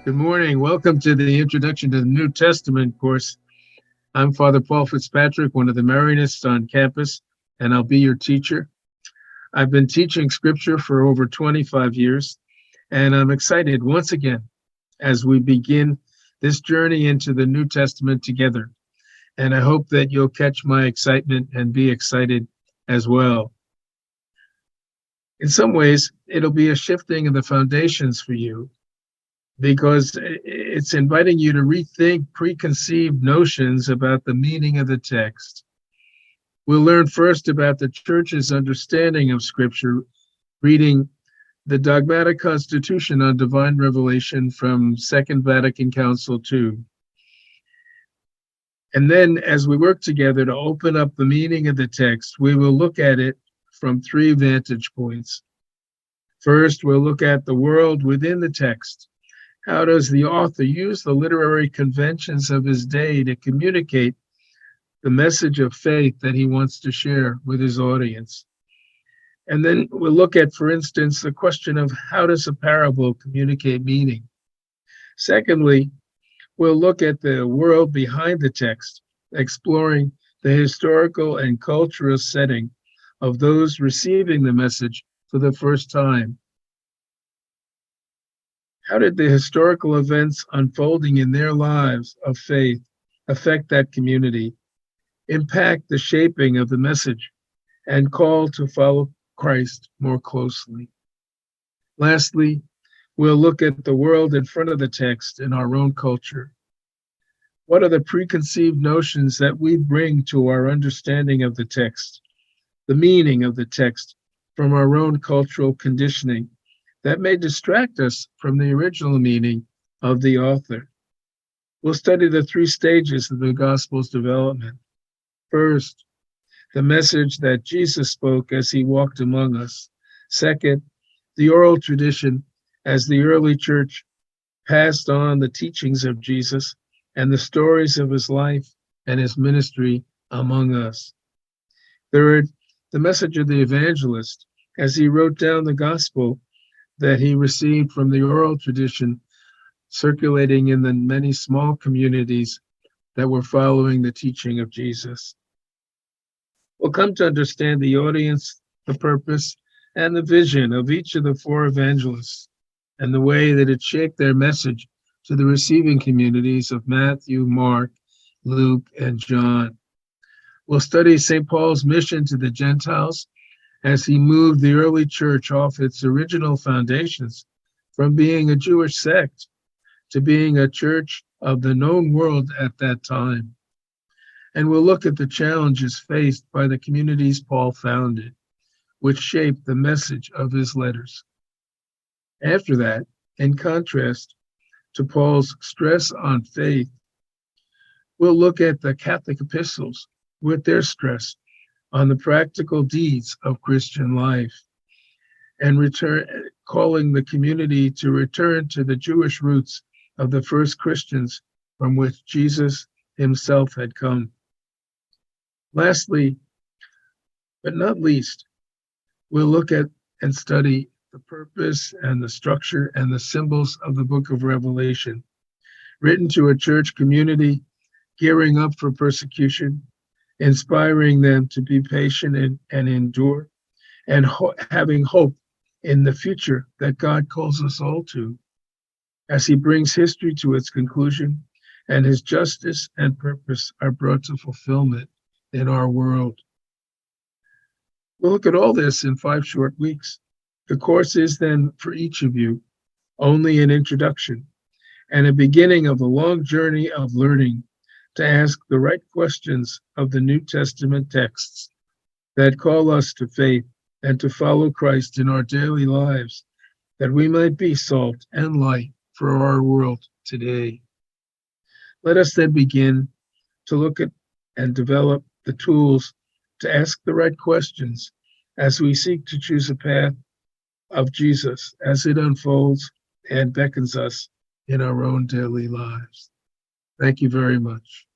Good morning. Welcome to the Introduction to the New Testament course. I'm Father Paul Fitzpatrick, one of the Marianists on campus, and I'll be your teacher. I've been teaching scripture for over 25 years, and I'm excited once again as we begin this journey into the New Testament together. And I hope that you'll catch my excitement and be excited as well. In some ways, it'll be a shifting of the foundations for you, because it's inviting you to rethink preconceived notions about the meaning of the text. We'll learn first about the Church's understanding of Scripture, reading the Dogmatic Constitution on Divine Revelation from Second Vatican Council II. And then, as we work together to open up the meaning of the text, we will look at it from three vantage points. First, we'll look at the world within the text. How does the author use the literary conventions of his day to communicate the message of faith that he wants to share with his audience? And then we'll look at, for instance, the question of how does a parable communicate meaning? Secondly, we'll look at the world behind the text, exploring the historical and cultural setting of those receiving the message for the first time. How did the historical events unfolding in their lives of faith affect that community, impact the shaping of the message, and call to follow Christ more closely? Lastly, we'll look at the world in front of the text in our own culture. What are the preconceived notions that we bring to our understanding of the text, the meaning of the text from our own cultural conditioning, that may distract us from the original meaning of the author? We'll study the three stages of the gospel's development. First, the message that Jesus spoke as he walked among us. Second, the oral tradition as the early church passed on the teachings of Jesus and the stories of his life and his ministry among us. Third, the message of the evangelist as he wrote down the gospel that he received from the oral tradition circulating in the many small communities that were following the teaching of Jesus. We'll come to understand the audience, the purpose, and the vision of each of the four evangelists and the way that it shaped their message to the receiving communities of Matthew, Mark, Luke, and John. We'll study St. Paul's mission to the Gentiles as he moved the early church off its original foundations from being a Jewish sect to being a church of the known world at that time. And we'll look at the challenges faced by the communities Paul founded, which shaped the message of his letters. After that, in contrast to Paul's stress on faith, we'll look at the Catholic epistles with their stress on the practical deeds of Christian life, and calling the community to return to the Jewish roots of the first Christians from which Jesus himself had come. Lastly, but not least, we'll look at and study the purpose and the structure and the symbols of the book of Revelation, written to a church community gearing up for persecution, inspiring them to be patient and endure, and having hope in the future that God calls us all to, as he brings history to its conclusion and his justice and purpose are brought to fulfillment in our world. We'll look at all this in 5 short weeks. The course is then, for each of you, only an introduction and a beginning of a long journey of learning to ask the right questions of the New Testament texts that call us to faith and to follow Christ in our daily lives, that we might be salt and light for our world today. Let us then begin to look at and develop the tools to ask the right questions as we seek to choose a path of Jesus as it unfolds and beckons us in our own daily lives. Thank you very much.